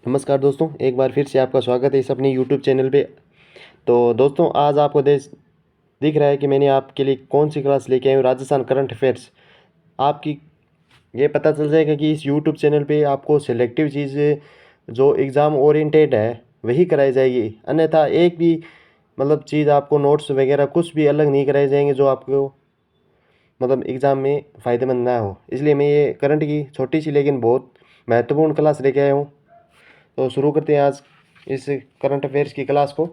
नमस्कार दोस्तों, एक बार फिर से आपका स्वागत है इस अपने यूट्यूब चैनल पे। तो दोस्तों, आज आपको दिख रहा है कि मैंने आपके लिए कौन सी क्लास लेके आया हूँ, राजस्थान करंट अफेयर्स। आपकी ये पता चल जाएगा कि इस यूट्यूब चैनल पे आपको सिलेक्टिव चीज़ें जो एग्ज़ाम ओरिएंटेड है वही कराई जाएगी, अन्यथा एक भी मतलब चीज़ आपको नोट्स वगैरह कुछ भी अलग नहीं कराए जाएंगे जो आपको मतलब एग्ज़ाम में फ़ायदेमंद ना हो। इसलिए मैं ये करंट की छोटी सी लेकिन बहुत महत्वपूर्ण क्लास लेके आया हूँ। तो शुरू करते हैं आज इस करंट अफेयर्स की क्लास को।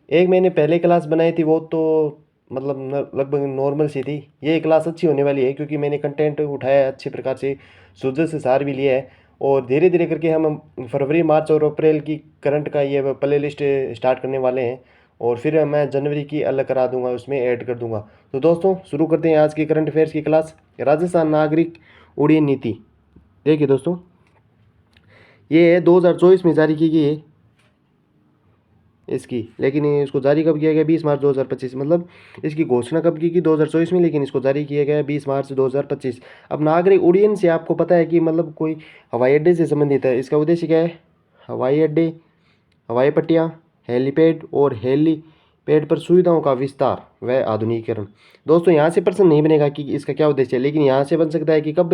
एक मैंने पहले क्लास बनाई थी, वो तो मतलब लगभग नॉर्मल सी थी। ये क्लास अच्छी होने वाली है क्योंकि मैंने कंटेंट उठाया है अच्छे प्रकार से, सूझे से सार भी लिया है। और धीरे धीरे करके हम फरवरी, मार्च और अप्रैल की करंट का ये प्ले लिस्ट स्टार्ट करने वाले हैं। और फिर मैं जनवरी की अलग करा दूंगा, उसमें ऐड कर दूंगा। तो दोस्तों, शुरू करते हैं आज की करंट अफेयर्स की क्लास। राजस्थान नागरिक उड्डयन नीति। देखिए दोस्तों, ये 2024 में जारी की गई है इसकी, लेकिन इसको जारी कब किया गया? 20 मार्च 2025। मतलब इसकी घोषणा कब की 2024 में, लेकिन इसको जारी किया गया 20 मार्च 2025। अब नागरिक उड्डयन से आपको पता है कि मतलब कोई हवाई अड्डे से संबंधित है। इसका उद्देश्य क्या है? हवाई अड्डे, हवाई पट्टियाँ, हेलीपैड और हेलीपैड पर सुविधाओं का विस्तार व आधुनिकीकरण। दोस्तों, यहाँ से प्रश्न नहीं बनेगा कि इसका क्या उद्देश्य है, लेकिन यहाँ से बन सकता है कि कब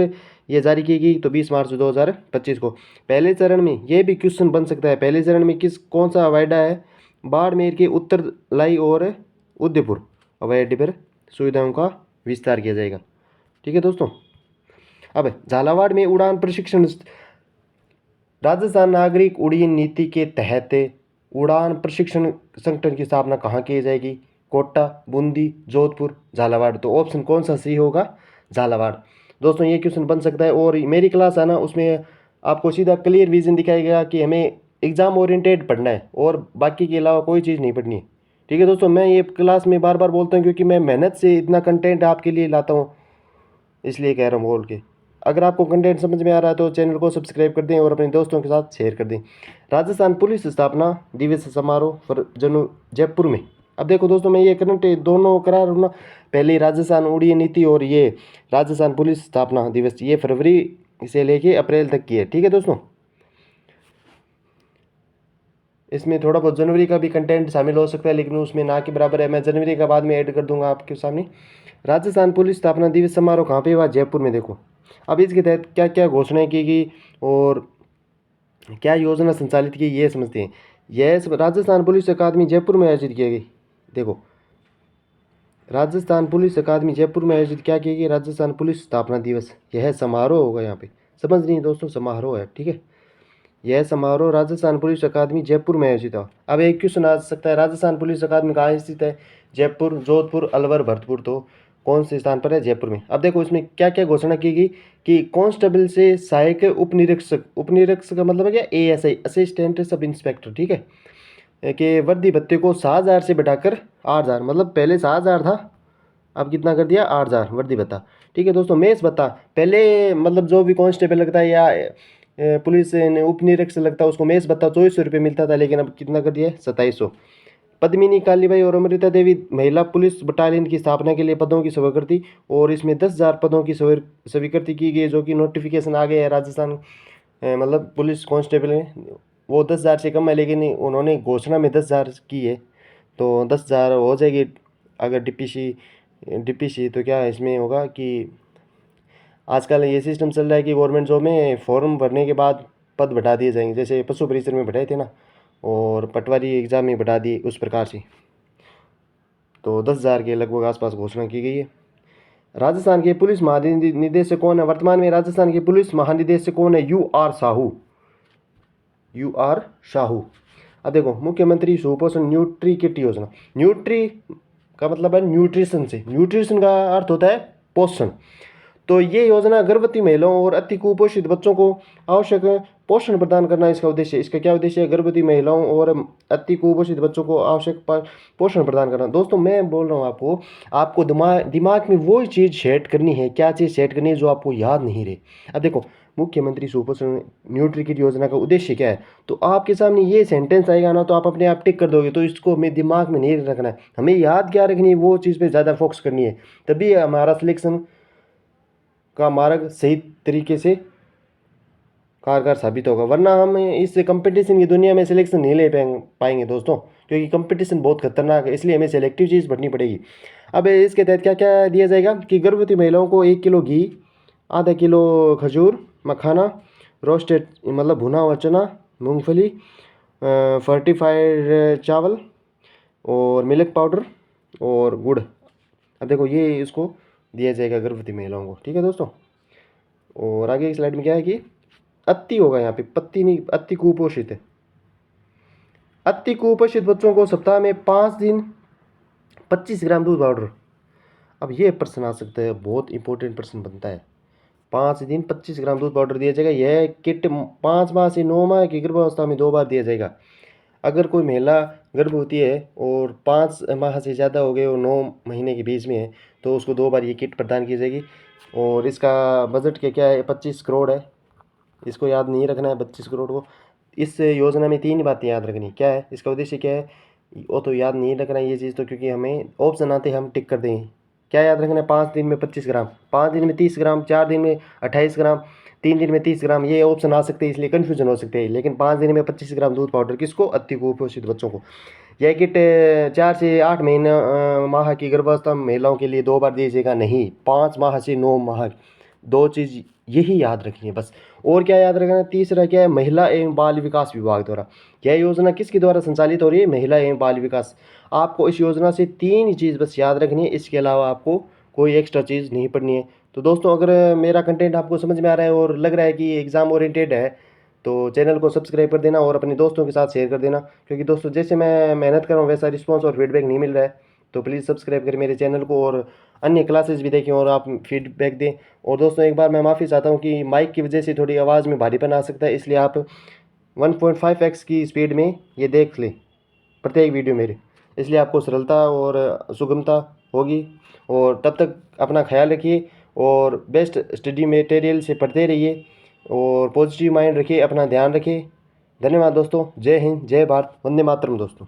ये जारी की गई, तो 20 मार्च 2025 को। पहले चरण में ये भी क्वेश्चन बन सकता है, पहले चरण में कौन सा हवाई अड्डा है? बाड़मेर के उत्तर लाई और उदयपुर हवाई अड्डे पर सुविधाओं का विस्तार किया जाएगा। ठीक है दोस्तों। अब झालावाड़ में उड़ान प्रशिक्षण। राजस्थान नागरिक उड्डयन नीति के तहत उड़ान प्रशिक्षण संगठन की स्थापना कहाँ की जाएगी? कोटा, बूंदी, जोधपुर, झालावाड़। तो ऑप्शन कौन सा सही होगा? झालावाड़। दोस्तों, ये क्वेश्चन बन सकता है। और मेरी क्लास है ना, उसमें आपको सीधा क्लियर विजन दिखाएगा कि हमें एग्ज़ाम ओरिएंटेड पढ़ना है और बाकी के अलावा कोई चीज़ नहीं पढ़नी है। ठीक है दोस्तों, मैं ये क्लास में बार बार बोलता हूँ क्योंकि मैं मेहनत से इतना कंटेंट आपके लिए लाता हूँ, इसलिए कह रहा हूँ बोल के। अगर आपको कंटेंट समझ में आ रहा है तो चैनल को सब्सक्राइब कर दें और अपने दोस्तों के साथ शेयर कर दें। राजस्थान पुलिस स्थापना दिवस समारोह जयपुर में। अब देखो दोस्तों, मैं ये करंट दोनों करा रहा हूँ ना, पहले राजस्थान उड़िया नीति और ये राजस्थान पुलिस स्थापना दिवस, ये फरवरी से लेके अप्रैल तक की है। ठीक है दोस्तों, इसमें थोड़ा बहुत जनवरी का भी कंटेंट शामिल हो सकता है, लेकिन उसमें ना के बराबर है। मैं जनवरी का बाद में ऐड कर दूंगा आपके सामने। राजस्थान पुलिस स्थापना दिवस समारोह कहाँ पे हुआ? जयपुर में। देखो, अब इसके तहत क्या क्या घोषणाएं की गई और क्या योजना संचालित की, ये समझते हैं। यह राजस्थान पुलिस अकादमी जयपुर में आयोजित की गई। देखो, राजस्थान पुलिस अकादमी जयपुर में आयोजित क्या की गई? राजस्थान पुलिस स्थापना दिवस। यह समारोह होगा, यहाँ पे समझ नहीं दोस्तों, समारोह है। ठीक है, यह समारोह राजस्थान पुलिस अकादमी जयपुर में आयोजित हुआ। अब एक क्वेश्चन आ सकता है, राजस्थान पुलिस अकादमी कहाँ स्थित है? जयपुर, जोधपुर, अलवर, भरतपुर। तो कौन से स्थान पर है? जयपुर में। अब देखो, इसमें क्या क्या घोषणा की गई कि कांस्टेबल से सहायक उप निरीक्षक, उप निरीक्षक का मतलब है क्या? ASI, assistant sub inspector. ठीक है, कि वर्दी भत्ते को 7,000 से बढ़ाकर 8,000, मतलब पहले 7,000 था, अब कितना कर दिया? 8,000 वर्दी भत्ता। ठीक है दोस्तों, मेष भत्ता पहले मतलब जो भी कांस्टेबल लगता है या पुलिस उप निरीक्षक लगता है, उसको मेष भत्ता 2400 रुपये मिलता था, लेकिन अब कितना कर दिया? 2700। पद्मिनी, कालीबाई और अमृता देवी महिला पुलिस बटालियन की स्थापना के लिए पदों की स्वीकृति, और इसमें 10,000 पदों की स्वीकृति की गई, जो कि नोटिफिकेशन आ गया है। राजस्थान मतलब पुलिस कांस्टेबल है वो 10,000 से कम है, लेकिन उन्होंने घोषणा में 10,000 की है, तो 10,000 हो जाएगी। अगर डीपीसी डीपीसी तो क्या इसमें होगा कि आजकल ये सिस्टम चल रहा है कि गवर्नमेंट जॉब में फॉर्म भरने के बाद पद बढ़ा दिए जाएंगे, जैसे पशु परिसर में बढ़ाए थे ना, और पटवारी एग्जाम में बढ़ा दिए, उस प्रकार से। तो 10,000 के लगभग आसपास घोषणा की गई है। राजस्थान के पुलिस महानिदेशक कौन है? वर्तमान में राजस्थान के पुलिस महानिदेशक कौन है? U R Sahu. U R Sahu. अब देखो, मुख्यमंत्री सुपोषण न्यूट्री किट योजना। न्यूट्री का मतलब है न्यूट्रिशन से, न्यूट्रिशन का अर्थ होता है पोषण। तो ये योजना गर्भवती महिलाओं और अति कुपोषित बच्चों को आवश्यक पोषण प्रदान करना इसका उद्देश्य है। इसका क्या उद्देश्य है? गर्भवती महिलाओं और अति कुपोषित बच्चों को आवश्यक पोषण प्रदान करना। दोस्तों, मैं बोल रहा हूँ आपको, आपको दिमाग में वो चीज़ सेट करनी है। क्या चीज़ सेट करनी है? जो आपको याद नहीं रहे। अब देखो, मुख्यमंत्री सुपोषण न्यूट्री किट योजना का उद्देश्य क्या है, तो आपके सामने ये सेंटेंस आएगा ना, तो आप अपने आप टिक कर दोगे। तो इसको हमें दिमाग में नहीं रखना है, हमें याद क्या रखनी है, वो चीज़ पे ज़्यादा फोकस करनी है, तभी हमारा सिलेक्शन का मार्ग सही तरीके से कारगर साबित होगा, वरना हम इस कंपटीशन की दुनिया में सिलेक्शन नहीं ले पाएंगे दोस्तों, क्योंकि कंपटीशन बहुत खतरनाक है, इसलिए हमें सेलेक्टिव चीज़ पढ़नी पड़ेगी। अब इसके तहत क्या क्या दिया जाएगा कि गर्भवती महिलाओं को 1 किलो घी, आधा किलो खजूर, मखाना, रोस्टेड मतलब भुना हुआ चना, मूंगफली, फर्टिफाइड चावल और मिल्क पाउडर और गुड़। अब देखो ये इसको दिया जाएगा गर्भवती महिलाओं को, ठीक है दोस्तों। और आगे की स्लाइड में क्या है कि अति होगा, यहाँ पे पत्ती नहीं, अति कुपोषित है। अति कुपोषित बच्चों को सप्ताह में 5 दिन 25 ग्राम दूध पाउडर। अब ये प्रश्न आ सकता है, बहुत इंपॉर्टेंट प्रश्न बनता है। 5 दिन 25 ग्राम दूध पाउडर दिया जाएगा। यह किट 5 माह से 9 माह की गर्भावस्था में 2 बार दिया जाएगा। अगर कोई महिला गर्भवती है और 5 माह से ज़्यादा हो गए और 9 महीने के बीच में है तो उसको 2 बार ये किट प्रदान की जाएगी। और इसका बजट क्या है, 25 करोड़ है। इसको याद नहीं रखना है 25 करोड़ को। इस योजना में 3 बातें याद रखनी। क्या है इसका उद्देश्य, क्या है वो तो याद नहीं रखना है ये चीज़, तो क्योंकि हमें ऑप्शन आते हम टिक कर देंगे। क्या याद रखना है, 5 दिन में 25 ग्राम, 5 दिन में 30 ग्राम, 4 दिन में 28 ग्राम, 3 दिन में 30 ग्राम, ये ऑप्शन आ सकते हैं, इसलिए कन्फ्यूजन हो सकते हैं। लेकिन 5 दिन में 25 ग्राम दूध पाउडर किसको, अति कुपोषित बच्चों को। यह किट 4 से 8 महीने माह की गर्भावस्था महिलाओं के लिए 2 बार दीजिएगा, नहीं 5 माह से 9 माह। 2 चीज़ यही याद रखनी है बस। और क्या याद रखना है, तीसरा क्या है, महिला एवं बाल विकास विभाग द्वारा। यह योजना किसके द्वारा संचालित हो रही है, महिला एवं बाल विकास। आपको इस योजना से 3 चीज़ बस याद रखनी है, इसके अलावा आपको कोई एक्स्ट्रा चीज़ नहीं पढ़नी है। तो दोस्तों अगर मेरा कंटेंट आपको समझ में आ रहा है और लग रहा है कि एग्ज़ाम ओरिएंटेड है तो चैनल को सब्सक्राइब कर देना और अपने दोस्तों के साथ शेयर कर देना। क्योंकि दोस्तों जैसे मैं मेहनत कर रहा हूँ वैसा रिस्पांस और फीडबैक नहीं मिल रहा है, तो प्लीज़ सब्सक्राइब करें मेरे चैनल को और अन्य क्लासेस भी देखें और आप फीडबैक दें। और दोस्तों एक बार मैं माफ़ी चाहता हूँ कि माइक की वजह से थोड़ी आवाज़ में भारीपन आ सकता है, इसलिए आप 1.5x की स्पीड में ये देख लें प्रत्येक वीडियो मेरे, इसलिए आपको सरलता और सुगमता होगी। और तब तक अपना ख्याल रखिए और बेस्ट स्टडी मटेरियल से पढ़ते रहिए और पॉजिटिव माइंड रखिए, अपना ध्यान रखिए। धन्यवाद दोस्तों, जय हिंद, जय भारत, वंदे मातरम दोस्तों।